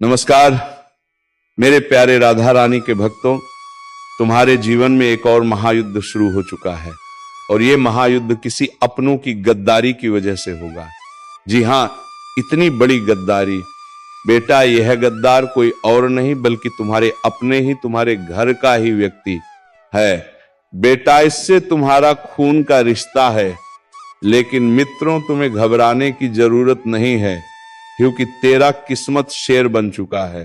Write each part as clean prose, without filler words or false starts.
नमस्कार मेरे प्यारे राधा रानी के भक्तों, तुम्हारे जीवन में एक और महायुद्ध शुरू हो चुका है और ये महायुद्ध किसी अपनों की गद्दारी की वजह से होगा। जी हां, इतनी बड़ी गद्दारी। बेटा, यह गद्दार कोई और नहीं बल्कि तुम्हारे अपने ही, तुम्हारे घर का ही व्यक्ति है। बेटा, इससे तुम्हारा खून का रिश्ता है, लेकिन मित्रों तुम्हें घबराने की जरूरत नहीं है, क्योंकि तेरा किस्मत शेर बन चुका है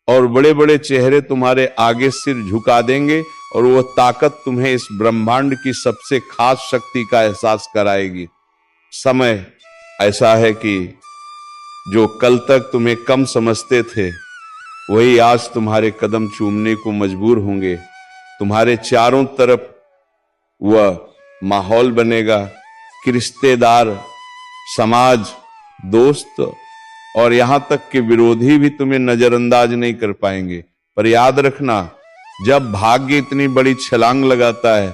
और बड़े बड़े चेहरे तुम्हारे आगे सिर झुका देंगे और वह ताकत तुम्हें इस ब्रह्मांड की सबसे खास शक्ति का एहसास कराएगी। समय ऐसा है कि जो कल तक तुम्हें कम समझते थे, वही आज तुम्हारे कदम चूमने को मजबूर होंगे। तुम्हारे चारों तरफ वह माहौल बनेगा कि रिश्तेदार, समाज, दोस्त और यहां तक कि विरोधी भी तुम्हें नजरअंदाज नहीं कर पाएंगे। पर याद रखना, जब भाग्य इतनी बड़ी छलांग लगाता है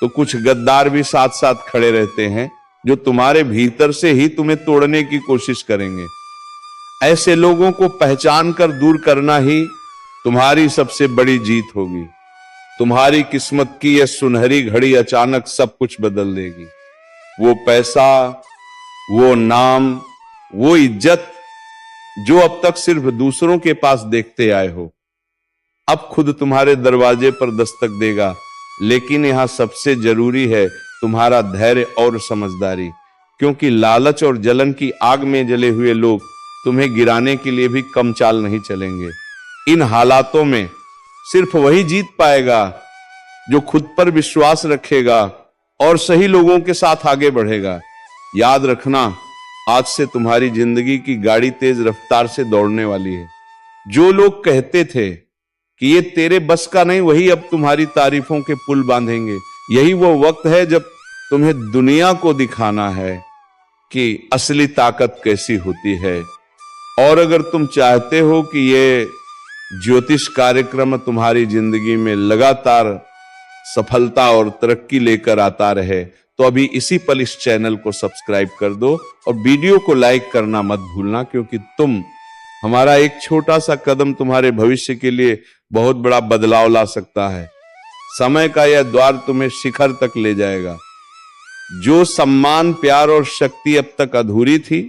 तो कुछ गद्दार भी साथ साथ खड़े रहते हैं, जो तुम्हारे भीतर से ही तुम्हें तोड़ने की कोशिश करेंगे। ऐसे लोगों को पहचान कर दूर करना ही तुम्हारी सबसे बड़ी जीत होगी। तुम्हारी किस्मत की यह सुनहरी घड़ी अचानक सब कुछ बदल देगी। वो पैसा, वो नाम, वो इज्जत जो अब तक सिर्फ दूसरों के पास देखते आए हो, अब खुद तुम्हारे दरवाजे पर दस्तक देगा। लेकिन यहां सबसे जरूरी है तुम्हारा धैर्य और समझदारी, क्योंकि लालच और जलन की आग में जले हुए लोग तुम्हें गिराने के लिए भी कम चाल नहीं चलेंगे। इन हालातों में सिर्फ वही जीत पाएगा जो खुद पर विश्वास रखेगा और सही लोगों के साथ आगे बढ़ेगा। याद रखना, आज से तुम्हारी जिंदगी की गाड़ी तेज रफ्तार से दौड़ने वाली है। जो लोग कहते थे कि ये तेरे बस का नहीं, वही अब तुम्हारी तारीफों के पुल बांधेंगे। यही वो वक्त है जब तुम्हें दुनिया को दिखाना है कि असली ताकत कैसी होती है। और अगर तुम चाहते हो कि ये ज्योतिष कार्यक्रम तुम्हारी जिंदगी में लगातार सफलता और तरक्की लेकर आता रहे, तो अभी इसी पल इस चैनल को सब्सक्राइब कर दो और वीडियो को लाइक करना मत भूलना, क्योंकि हमारा एक छोटा सा कदम तुम्हारे भविष्य के लिए बहुत बड़ा बदलाव ला सकता है। समय का यह द्वार तुम्हें शिखर तक ले जाएगा। जो सम्मान, प्यार और शक्ति अब तक अधूरी थी,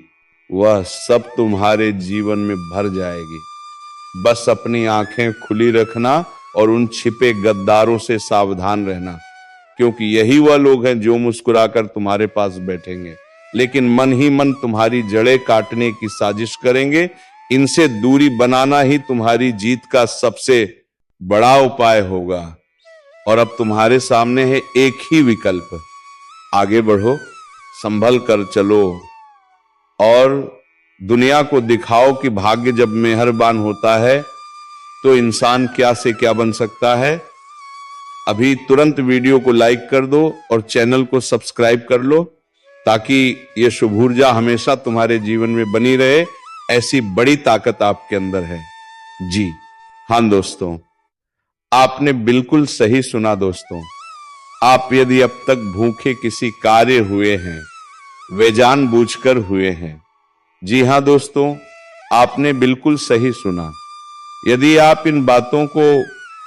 वह सब तुम्हारे जीवन में भर जाएगी। बस अपनी आंखें खुली रखना और उन छिपे गद्दारों से सावधान रहना, क्योंकि यही वह लोग हैं जो मुस्कुराकर तुम्हारे पास बैठेंगे, लेकिन मन ही मन तुम्हारी जड़ें काटने की साजिश करेंगे। इनसे दूरी बनाना ही तुम्हारी जीत का सबसे बड़ा उपाय होगा। और अब तुम्हारे सामने है एक ही विकल्प, आगे बढ़ो, संभल कर चलो और दुनिया को दिखाओ कि भाग्य जब मेहरबान होता है तो इंसान क्या से क्या बन सकता है। अभी तुरंत वीडियो को लाइक कर दो और चैनल को सब्सक्राइब कर लो, ताकि ये शुभ ऊर्जा हमेशा तुम्हारे जीवन में बनी रहे। ऐसी बड़ी ताकत आपके अंदर है। जी हां दोस्तों, आपने बिल्कुल सही सुना दोस्तों। आप यदि अब तक भूखे किसी कार्य हुए हैं, वे जानबूझकर हुए हैं। जी हां दोस्तों, आपने बिल्कुल सही सुना। यदि आप इन बातों को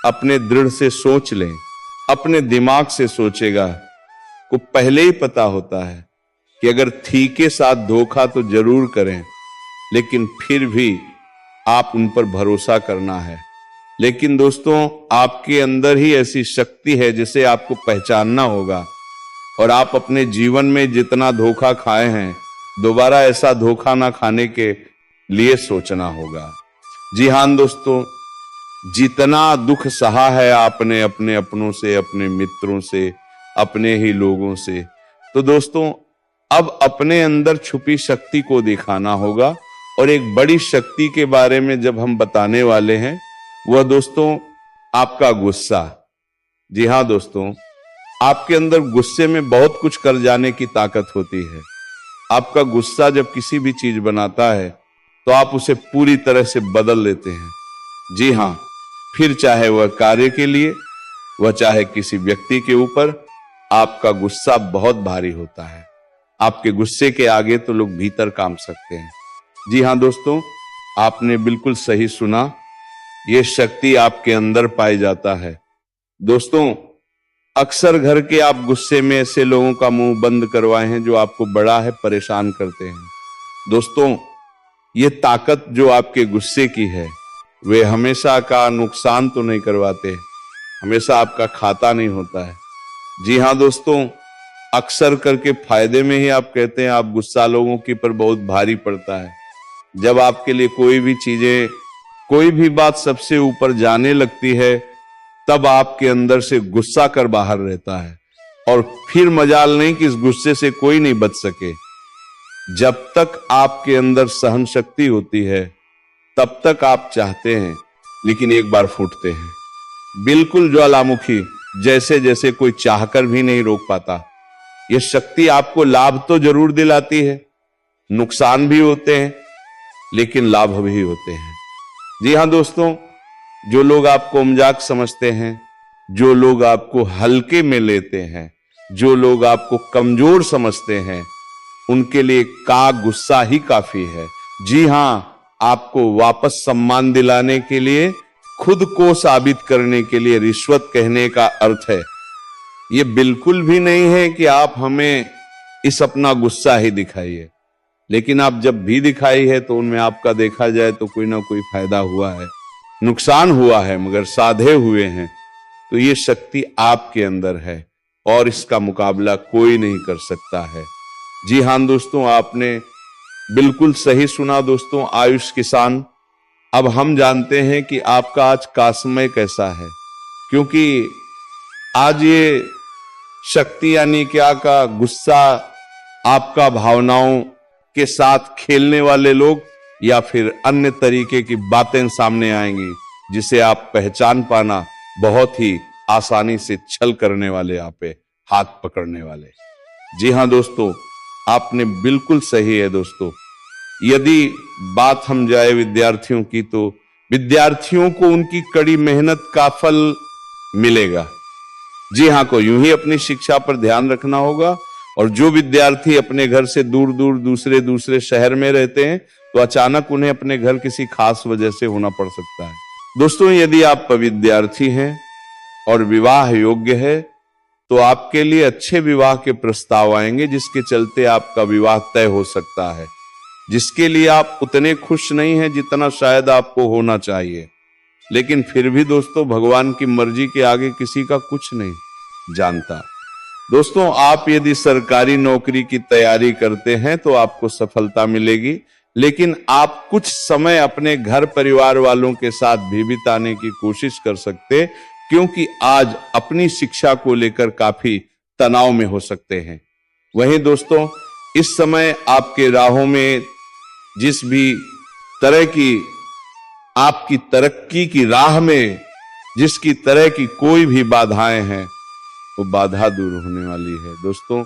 अपने दृढ़ से सोच लें, अपने दिमाग से सोचेगा, को पहले ही पता होता है कि अगर थी के साथ धोखा तो जरूर करें, लेकिन फिर भी आप उन पर भरोसा करना है। लेकिन दोस्तों, आपके अंदर ही ऐसी शक्ति है जिसे आपको पहचानना होगा, और आप अपने जीवन में जितना धोखा खाए हैं, दोबारा ऐसा धोखा ना खाने के लिए सोचना होगा। जी हां दोस्तों, जितना दुख सहा है आपने अपने अपनों से, अपने मित्रों से, अपने ही लोगों से, तो दोस्तों अब अपने अंदर छुपी शक्ति को दिखाना होगा। और एक बड़ी शक्ति के बारे में जब हम बताने वाले हैं, वह दोस्तों आपका गुस्सा। जी हां दोस्तों, आपके अंदर गुस्से में बहुत कुछ कर जाने की ताकत होती है। आपका गुस्सा जब किसी भी चीज बनाता है तो आप उसे पूरी तरह से बदल लेते हैं। जी हां, फिर चाहे वह कार्य के लिए, वह चाहे किसी व्यक्ति के ऊपर, आपका गुस्सा बहुत भारी होता है। आपके गुस्से के आगे तो लोग भीतर काम सकते हैं। जी हां दोस्तों, आपने बिल्कुल सही सुना, ये शक्ति आपके अंदर पाई जाता है। दोस्तों, अक्सर घर के आप गुस्से में ऐसे लोगों का मुंह बंद करवाए हैं जो आपको बड़ा है परेशान करते हैं। दोस्तों, ये ताकत जो आपके गुस्से की है, वे हमेशा का नुकसान तो नहीं करवाते, हमेशा आपका खाता नहीं होता है। जी हाँ दोस्तों, अक्सर करके फायदे में ही आप कहते हैं आप गुस्सा लोगों के पर बहुत भारी पड़ता है। जब आपके लिए कोई भी चीजें, कोई भी बात सबसे ऊपर जाने लगती है, तब आपके अंदर से गुस्सा कर बाहर रहता है और फिर मजाल नहीं कि इस गुस्से से कोई नहीं बच सके। जब तक आपके अंदर सहन शक्ति होती है तब तक आप चाहते हैं, लेकिन एक बार फूटते हैं। बिल्कुल ज्वालामुखी जैसे जैसे कोई चाहकर भी नहीं रोक पाता। यह शक्ति आपको लाभ तो जरूर दिलाती है, नुकसान भी होते हैं लेकिन लाभ भी होते हैं। जी हाँ दोस्तों, जो लोग आपको मजाक समझते हैं, जो लोग आपको हल्के में लेते हैं, जो लोग आपको कमजोर समझते हैं, उनके लिए का गुस्सा ही काफी है। जी हाँ, आपको वापस सम्मान दिलाने के लिए, खुद को साबित करने के लिए रिश्वत कहने का अर्थ है। ये बिल्कुल भी नहीं है कि आप हमें इस अपना गुस्सा ही दिखाइए, लेकिन आप जब भी दिखाई है तो उनमें आपका देखा जाए तो कोई ना कोई फायदा हुआ है, नुकसान हुआ है, मगर साधे हुए हैं। तो ये शक्ति आपके अंदर है और इसका मुकाबला कोई नहीं कर सकता है। जी हाँ दोस्तों, आपने बिल्कुल सही सुना दोस्तों। आयुष किसान, अब हम जानते हैं कि आपका आज का समय कैसा है, क्योंकि आज ये शक्ति यानी क्या का गुस्सा, आपका भावनाओं के साथ खेलने वाले लोग या फिर अन्य तरीके की बातें सामने आएंगी जिसे आप पहचान पाना बहुत ही आसानी से छल करने वाले, आप पे हाथ पकड़ने वाले। जी हाँ दोस्तों, आपने बिल्कुल सही है दोस्तों। यदि बात हम जाए विद्यार्थियों की, तो विद्यार्थियों को उनकी कड़ी मेहनत का फल मिलेगा। जी हाँ, को यूं ही अपनी शिक्षा पर ध्यान रखना होगा। और जो विद्यार्थी अपने घर से दूर दूर दूसरे शहर में रहते हैं, तो अचानक उन्हें अपने घर किसी खास वजह से होना पड़ सकता है। दोस्तों, यदि आप विद्यार्थी हैं और विवाह योग्य है, तो आपके लिए अच्छे विवाह के प्रस्ताव आएंगे जिसके चलते आपका विवाह तय हो सकता है, जिसके लिए आप उतने खुश नहीं हैं जितना शायद आपको होना चाहिए। लेकिन फिर भी दोस्तों, भगवान की मर्जी के आगे किसी का कुछ नहीं जानता। दोस्तों, आप यदि सरकारी नौकरी की तैयारी करते हैं तो आपको सफलता मिलेगी, लेकिन आप कुछ समय अपने घर परिवार वालों के साथ भी बिताने की कोशिश कर सकते, क्योंकि आज अपनी शिक्षा को लेकर काफी तनाव में हो सकते हैं। वहीं दोस्तों, इस समय आपके राहों में जिस भी तरह की, आपकी तरक्की की राह में जिसकी तरह की कोई भी बाधाएं हैं, वो बाधा दूर होने वाली है। दोस्तों,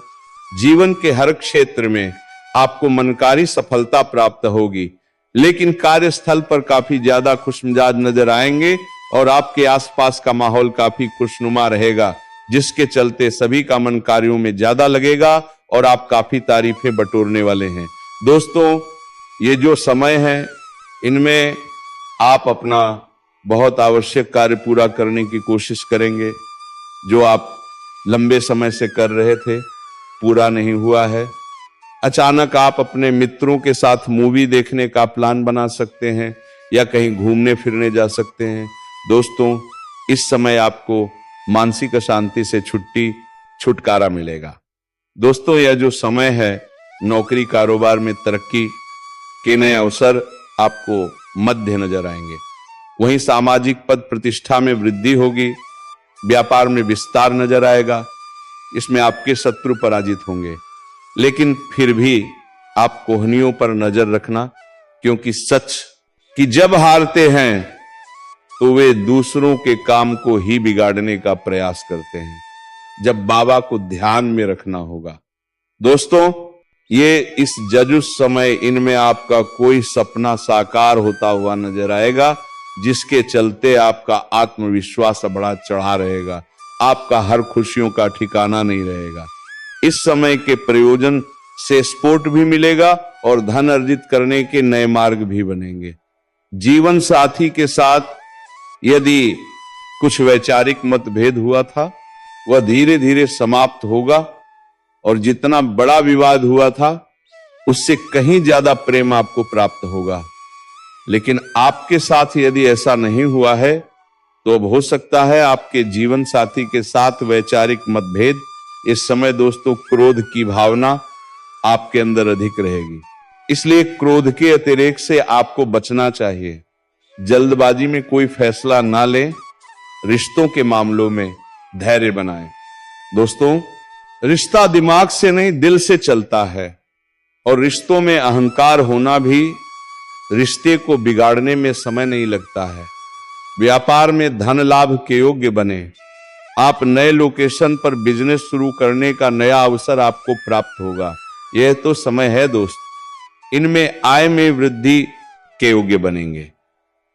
जीवन के हर क्षेत्र में आपको मनकारी सफलता प्राप्त होगी, लेकिन कार्यस्थल पर काफी ज्यादा खुशमिजाज नजर आएंगे और आपके आसपास का माहौल काफी खुशनुमा रहेगा, जिसके चलते सभी का मन कार्यों में ज्यादा लगेगा और आप काफी तारीफें बटोरने वाले हैं। दोस्तों, ये जो समय है, इनमें आप अपना बहुत आवश्यक कार्य पूरा करने की कोशिश करेंगे। जो आप लंबे समय से कर रहे थे, पूरा नहीं हुआ है। अचानक आप अपने मित्रों के साथ मूवी देखने का प्लान बना सकते हैं या कहीं घूमने फिरने जा सकते हैं। दोस्तों, इस समय आपको मानसिक अशांति से छुटकारा मिलेगा। दोस्तों, यह जो समय है, नौकरी कारोबार में तरक्की के नए अवसर आपको मध्य नजर आएंगे। वहीं सामाजिक पद प्रतिष्ठा में वृद्धि होगी, व्यापार में विस्तार नजर आएगा। इसमें आपके शत्रु पराजित होंगे, लेकिन फिर भी आप कोहनियों पर नजर रखना, क्योंकि सच कि जब हारते हैं तो वे दूसरों के काम को ही बिगाड़ने का प्रयास करते हैं। जब बाबा को ध्यान में रखना होगा। दोस्तों, ये इस जजुस समय इनमें आपका कोई सपना साकार होता हुआ नजर आएगा, जिसके चलते आपका आत्मविश्वास बड़ा चढ़ा रहेगा, आपका हर खुशियों का ठिकाना नहीं रहेगा। इस समय के प्रयोजन से सपोर्ट भी मिलेगा और धन अर्जित करने के नए मार्ग भी बनेंगे। जीवन साथी के साथ यदि कुछ वैचारिक मतभेद हुआ था वह धीरे धीरे समाप्त होगा और जितना बड़ा विवाद हुआ था उससे कहीं ज्यादा प्रेम आपको प्राप्त होगा। लेकिन आपके साथ यदि ऐसा नहीं हुआ है तो अब हो सकता है आपके जीवन साथी के साथ वैचारिक मतभेद, इस समय दोस्तों क्रोध की भावना आपके अंदर अधिक रहेगी। इसलिए क्रोध के अतिरेक से आपको बचना चाहिए। जल्दबाजी में कोई फैसला ना लें। रिश्तों के मामलों में धैर्य बनाएं। दोस्तों, रिश्ता दिमाग से नहीं दिल से चलता है और रिश्तों में अहंकार होना भी रिश्ते को बिगाड़ने में समय नहीं लगता है। व्यापार में धन लाभ के योग्य बने। आप नए लोकेशन पर बिजनेस शुरू करने का नया अवसर आपको प्राप्त होगा। यह तो समय है दोस्त। इनमें आय में वृद्धि के योग्य बनेंगे।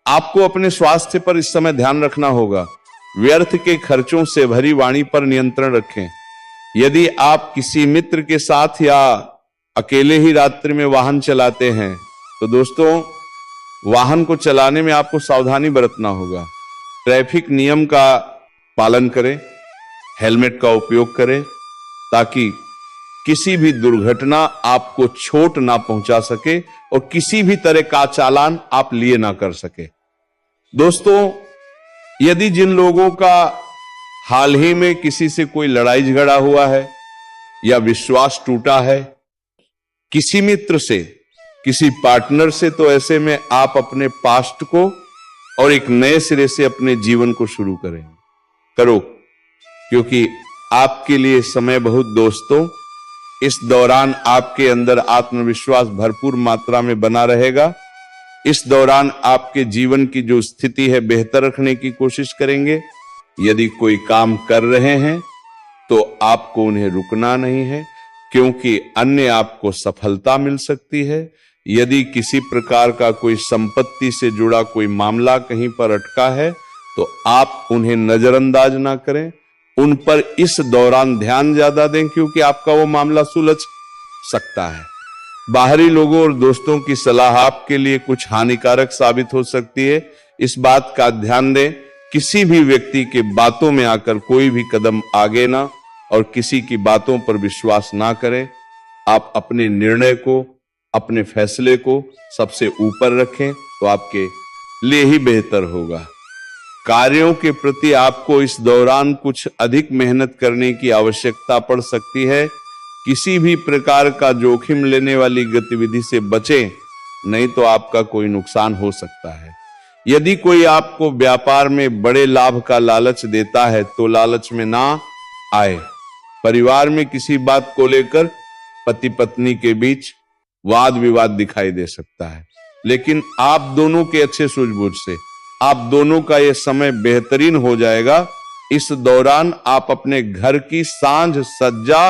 आपको अपने स्वास्थ्य पर इस समय ध्यान रखना होगा। व्यर्थ के खर्चों से भरी वाणी पर नियंत्रण रखें। यदि आप किसी मित्र के साथ या अकेले ही रात्रि में वाहन चलाते हैं तो दोस्तों, वाहन को चलाने में आपको सावधानी बरतना होगा। ट्रैफिक नियम का पालन करें, हेलमेट का उपयोग करें ताकि किसी भी दुर्घटना आपको चोट ना पहुंचा सके और किसी भी तरह का चालान आप लिए ना कर सके। दोस्तों, यदि जिन लोगों का हाल ही में किसी से कोई लड़ाई झगड़ा हुआ है या विश्वास टूटा है किसी मित्र से, किसी पार्टनर से, तो ऐसे में आप अपने पास्ट को और एक नए सिरे से अपने जीवन को शुरू करो, क्योंकि आपके लिए समय बहुत दोस्तों इस दौरान आपके अंदर आत्मविश्वास भरपूर मात्रा में बना रहेगा। इस दौरान आपके जीवन की जो स्थिति है बेहतर रखने की कोशिश करेंगे। यदि कोई काम कर रहे हैं तो आपको उन्हें रुकना नहीं है, क्योंकि अन्य आपको सफलता मिल सकती है। यदि किसी प्रकार का कोई संपत्ति से जुड़ा कोई मामला कहीं पर अटका है तो आप उन्हें नजरअंदाज ना करें, उन पर इस दौरान ध्यान ज्यादा दें, क्योंकि आपका वो मामला सुलझ सकता है। बाहरी लोगों और दोस्तों की सलाह आपके लिए कुछ हानिकारक साबित हो सकती है। इस बात का ध्यान दें। किसी भी व्यक्ति के बातों में आकर कोई भी कदम आगे ना और किसी की बातों पर विश्वास ना करें। आप अपने निर्णय को, अपने फैसले को सबसे ऊपर रखें तो आपके लिए ही बेहतर होगा। कार्यों के प्रति आपको इस दौरान कुछ अधिक मेहनत करने की आवश्यकता पड़ सकती है। किसी भी प्रकार का जोखिम लेने वाली गतिविधि से बचें, नहीं तो आपका कोई नुकसान हो सकता है। यदि कोई आपको व्यापार में बड़े लाभ का लालच देता है तो लालच में ना आए। परिवार में किसी बात को लेकर पति पत्नी के बीच वाद विवाद दिखाई दे सकता है, लेकिन आप दोनों के अच्छे सूझबूझ से आप दोनों का यह समय बेहतरीन हो जाएगा। इस दौरान आप अपने घर की सांझ सज्जा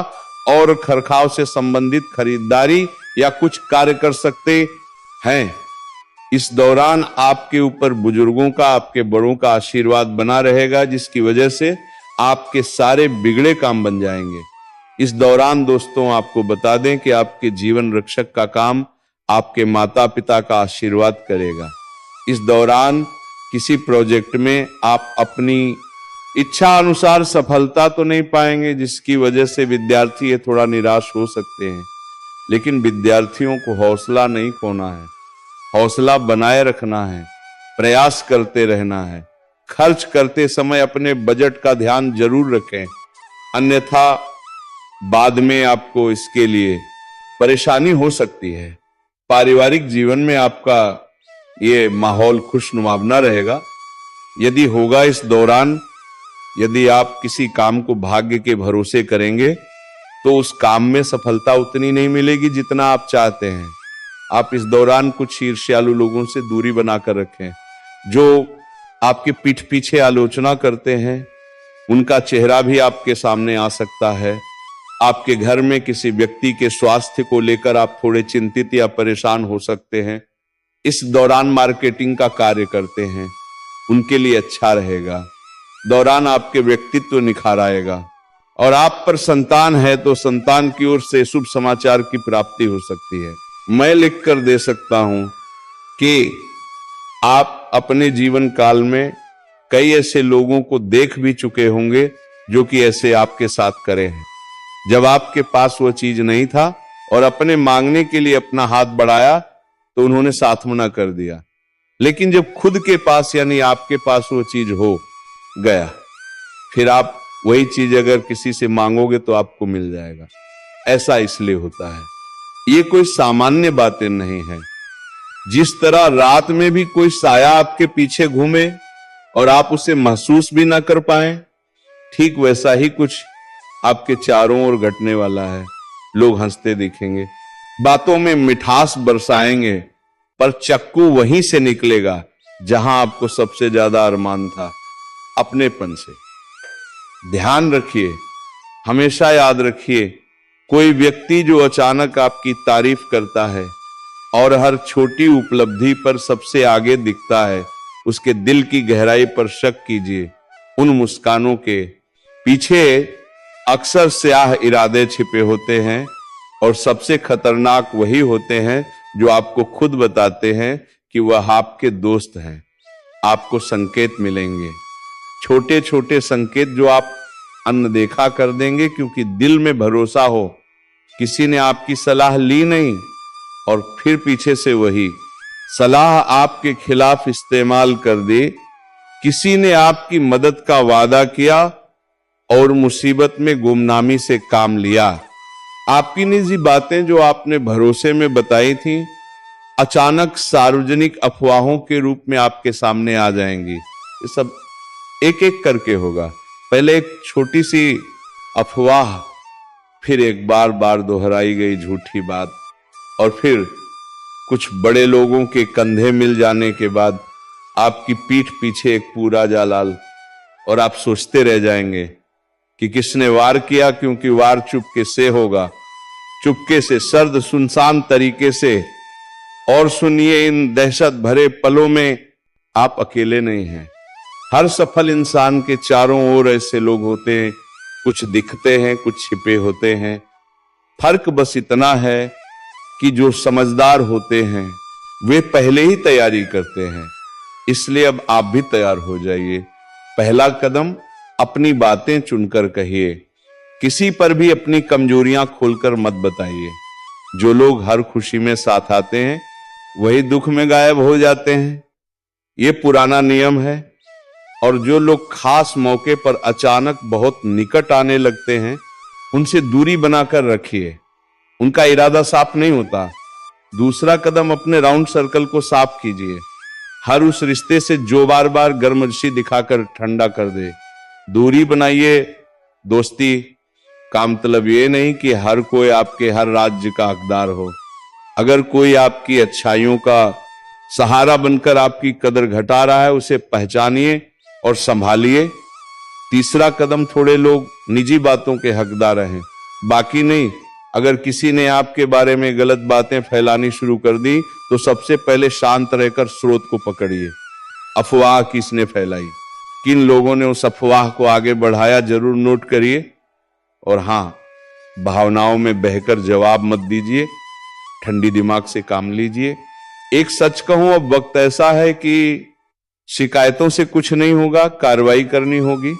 और खरखाव से संबंधित खरीदारी या कुछ कार्य कर सकते हैं। इस दौरान आपके ऊपर बुजुर्गों का, आपके बड़ों का आशीर्वाद बना रहेगा, जिसकी वजह से आपके सारे बिगड़े काम बन जाएंगे। इस दौरान दोस्तों आपको बता दें कि आपके जीवन रक्षक का काम आपके माता पिता का आशीर्वाद करेगा। इस दौरान किसी प्रोजेक्ट में आप अपनी इच्छा अनुसार सफलता तो नहीं पाएंगे, जिसकी वजह से विद्यार्थी थोड़ा निराश हो सकते हैं। लेकिन विद्यार्थियों को हौसला नहीं खोना है, हौसला बनाए रखना है, प्रयास करते रहना है। खर्च करते समय अपने बजट का ध्यान जरूर रखें, अन्यथा बाद में आपको इसके लिए परेशानी हो सकती है। पारिवारिक जीवन में आपका ये माहौल खुशनुमा रहेगा। यदि होगा इस दौरान, यदि आप किसी काम को भाग्य के भरोसे करेंगे तो उस काम में सफलता उतनी नहीं मिलेगी जितना आप चाहते हैं। आप इस दौरान कुछ ईर्ष्यालु लोगों से दूरी बनाकर रखें। जो आपके पीठ पीछे आलोचना करते हैं उनका चेहरा भी आपके सामने आ सकता है। आपके घर में किसी व्यक्ति के स्वास्थ्य को लेकर आप थोड़े चिंतित या परेशान हो सकते हैं। इस दौरान मार्केटिंग का कार्य करते हैं, उनके लिए अच्छा रहेगा। दौरान आपके व्यक्तित्व निखार आएगा। और आप पर संतान है तो संतान की ओर से शुभ समाचार की प्राप्ति हो सकती है। मैं लिख कर दे सकता हूं कि आप अपने जीवन काल में कई ऐसे लोगों को देख भी चुके होंगे जो कि ऐसे आपके साथ करे हैं। जब आपके पास वो चीज नहीं था और अपने मांगने के लिए अपना हाथ बढ़ाया तो उन्होंने साथ मना कर दिया, लेकिन जब खुद के पास यानी आपके पास वो चीज हो गया, फिर आप वही चीज अगर किसी से मांगोगे तो आपको मिल जाएगा। ऐसा इसलिए होता है। ये कोई सामान्य बातें नहीं है। जिस तरह रात में भी कोई साया आपके पीछे घूमे और आप उसे महसूस भी ना कर पाए, ठीक वैसा ही कुछ आपके चारों ओर घटने वाला है। लोग हंसते दिखेंगे, बातों में मिठास बरसाएंगे, पर चक्कू वहीं से निकलेगा जहां आपको सबसे ज्यादा अरमान था, अपनेपन से। ध्यान रखिए, हमेशा याद रखिए, कोई व्यक्ति जो अचानक आपकी तारीफ करता है और हर छोटी उपलब्धि पर सबसे आगे दिखता है, उसके दिल की गहराई पर शक कीजिए। उन मुस्कानों के पीछे अक्सर स्याह इरादे छिपे होते हैं और सबसे खतरनाक वही होते हैं जो आपको खुद बताते हैं कि वह आपके दोस्त हैं। आपको संकेत मिलेंगे, छोटे छोटे संकेत जो आप अनदेखा कर देंगे, क्योंकि दिल में भरोसा हो। किसी ने आपकी सलाह ली नहीं और फिर पीछे से वही सलाह आपके खिलाफ इस्तेमाल कर दी। किसी ने आपकी मदद का वादा किया और मुसीबत में गुमनामी से काम लिया। आपकी निजी बातें जो आपने भरोसे में बताई थी, अचानक सार्वजनिक अफवाहों के रूप में आपके सामने आ जाएंगी। ये सब एक एक करके होगा। पहले एक छोटी सी अफवाह, फिर एक बार बार दोहराई गई झूठी बात, और फिर कुछ बड़े लोगों के कंधे मिल जाने के बाद आपकी पीठ पीछे एक पूरा जालाल, और आप सोचते रह जाएंगे कि किसने वार किया, क्योंकि वार चुपके से होगा, चुपके से, सर्द सुनसान तरीके से। और सुनिए, इन दहशत भरे पलों में आप अकेले नहीं हैं। हर सफल इंसान के चारों ओर ऐसे लोग होते हैं, कुछ दिखते हैं, कुछ छिपे होते हैं। फर्क बस इतना है कि जो समझदार होते हैं वे पहले ही तैयारी करते हैं। इसलिए अब आप भी तैयार हो जाइए। पहला कदम, अपनी बातें चुनकर कहिए। किसी पर भी अपनी कमजोरियां खोलकर मत बताइए। जो लोग हर खुशी में साथ आते हैं वही दुख में गायब हो जाते हैं, ये पुराना नियम है। और जो लोग खास मौके पर अचानक बहुत निकट आने लगते हैं, उनसे दूरी बनाकर रखिए। उनका इरादा साफ नहीं होता। दूसरा कदम, अपने राउंड सर्कल को साफ कीजिए। हर उस रिश्ते से जो बार बार गर्मजोशी दिखाकर ठंडा कर दे, दूरी बनाइए। दोस्ती का मतलब ये नहीं कि हर कोई आपके हर राज्य का हकदार हो। अगर कोई आपकी अच्छाइयों का सहारा बनकर आपकी कदर घटा रहा है, उसे पहचानिए और संभालिए। तीसरा कदम, थोड़े लोग निजी बातों के हकदार हैं, बाकी नहीं। अगर किसी ने आपके बारे में गलत बातें फैलानी शुरू कर दी तो सबसे पहले शांत रहकर स्रोत को पकड़िए। अफवाह किसने फैलाई, किन लोगों ने उस अफवाह को आगे बढ़ाया, जरूर नोट करिए। और हाँ, भावनाओं में बहकर जवाब मत दीजिए, ठंडी दिमाग से काम लीजिए। एक सच कहूं, अब वक्त ऐसा है कि शिकायतों से कुछ नहीं होगा, कार्रवाई करनी होगी।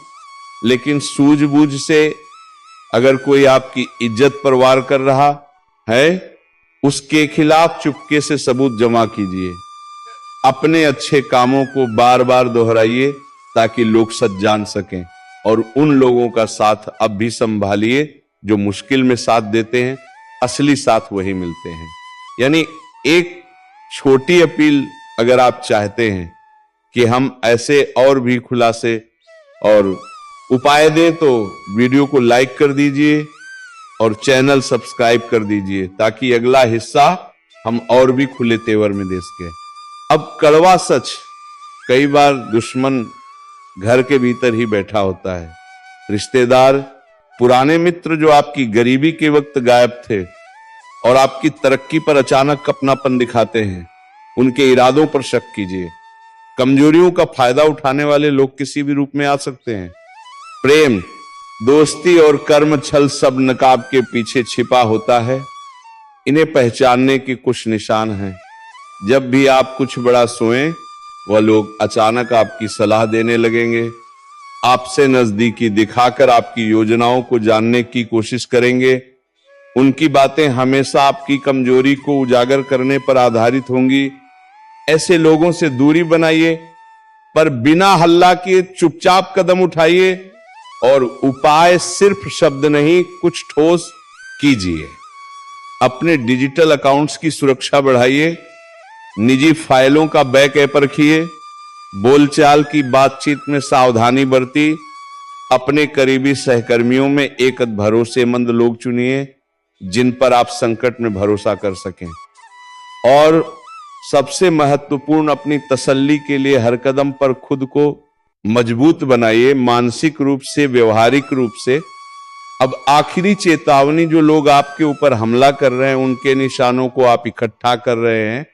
लेकिन सूझबूझ से अगर कोई आपकी इज्जत पर वार कर रहा है, उसके खिलाफ चुपके से सबूत जमा कीजिए। अपने अच्छे कामों को बार बार दोहराइए ताकि लोग सच जान सकें। और उन लोगों का साथ अब भी संभालिए जो मुश्किल में साथ देते हैं, असली साथ वही मिलते हैं। यानी एक छोटी अपील, अगर आप चाहते हैं कि हम ऐसे और भी खुलासे और उपाय दें, तो वीडियो को लाइक कर दीजिए और चैनल सब्सक्राइब कर दीजिए, ताकि अगला हिस्सा हम और भी खुले तेवर में दे सके। अब कड़वा सच, कई बार दुश्मन घर के भीतर ही बैठा होता है। रिश्तेदार, पुराने मित्र जो आपकी गरीबी के वक्त गायब थे और आपकी तरक्की पर अचानक अपनापन दिखाते हैं, उनके इरादों पर शक कीजिए। कमजोरियों का फायदा उठाने वाले लोग किसी भी रूप में आ सकते हैं। प्रेम, दोस्ती और कर्म छल सब नकाब के पीछे छिपा होता है। इन्हें पहचानने के कुछ निशान हैं। जब भी आप कुछ बड़ा सोएं वह लोग अचानक आपकी सलाह देने लगेंगे, आपसे नजदीकी दिखाकर आपकी योजनाओं को जानने की कोशिश करेंगे। उनकी बातें हमेशा आपकी कमजोरी को उजागर करने पर आधारित होंगी। ऐसे लोगों से दूरी बनाइए, पर बिना हल्ला किए चुपचाप कदम उठाइए और उपाय सिर्फ शब्द नहीं, कुछ ठोस कीजिए। अपने डिजिटल अकाउंट्स की सुरक्षा बढ़ाइए, निजी फाइलों का बैकअप रखिए, बोलचाल की बातचीत में सावधानी बरती, अपने करीबी सहकर्मियों में एक भरोसेमंद लोग चुनिए जिन पर आप संकट में भरोसा कर सकें, और सबसे महत्वपूर्ण अपनी तसल्ली के लिए हर कदम पर खुद को मजबूत बनाइए, मानसिक रूप से, व्यवहारिक रूप से। अब आखिरी चेतावनी, जो लोग आपके ऊपर हमला कर रहे हैं उनके निशानों को आप इकट्ठा कर रहे हैं,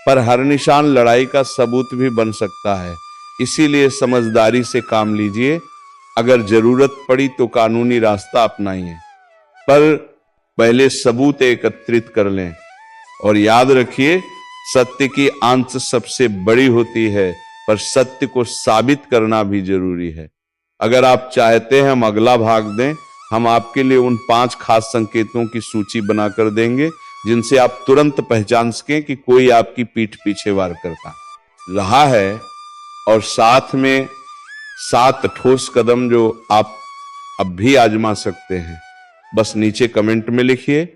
पर हर निशान लड़ाई का सबूत भी बन सकता है, इसीलिए समझदारी से काम लीजिए। अगर जरूरत पड़ी तो कानूनी रास्ता अपनाइए, पर पहले सबूत एकत्रित कर लें। और याद रखिए, सत्य की आंच सबसे बड़ी होती है, पर सत्य को साबित करना भी जरूरी है। अगर आप चाहते हैं हम अगला भाग दें, हम आपके लिए उन 5 खास संकेतों की सूची बनाकर देंगे जिनसे आप तुरंत पहचान सकें कि कोई आपकी पीठ पीछे वार करता रहा है, और साथ में 7 ठोस कदम जो आप अब भी आजमा सकते हैं। बस नीचे कमेंट में लिखिए,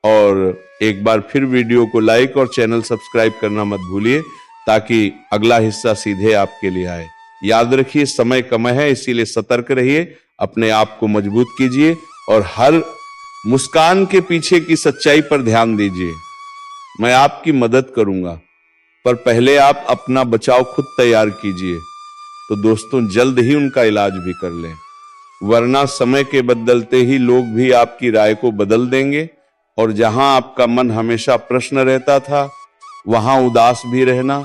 और एक बार फिर वीडियो को लाइक और चैनल सब्सक्राइब करना मत भूलिए, ताकि अगला हिस्सा सीधे आपके लिए आए। याद रखिए, समय कम है, इसीलिए सतर्क रहिए, अपने आप को मजबूत कीजिए और हर मुस्कान के पीछे की सच्चाई पर ध्यान दीजिए। मैं आपकी मदद करूंगा, पर पहले आप अपना बचाव खुद तैयार कीजिए, तो दोस्तों जल्द ही उनका इलाज भी कर लें, वरना समय के बदलते ही लोग भी आपकी राय को बदल देंगे, और जहां आपका मन हमेशा प्रश्न रहता था, वहां उदास भी रहना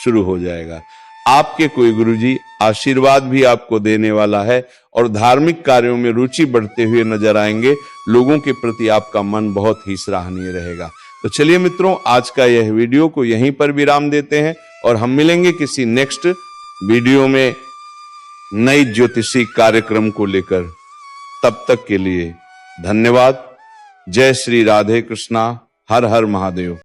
शुरू हो जाएगा। आपके कोई गुरुजी आशीर्वाद भी आपको देने वाला है, और धार्मिक कार्यों में रुचि बढ़ते हुए नजर आएंगे। लोगों के प्रति आपका मन बहुत ही सराहनीय रहेगा। तो चलिए मित्रों, आज का यह वीडियो को यहीं पर विराम देते हैं, और हम मिलेंगे किसी नेक्स्ट वीडियो में नई ज्योतिषी कार्यक्रम को लेकर। तब तक के लिए धन्यवाद। जय श्री राधे कृष्णा। हर हर महादेव।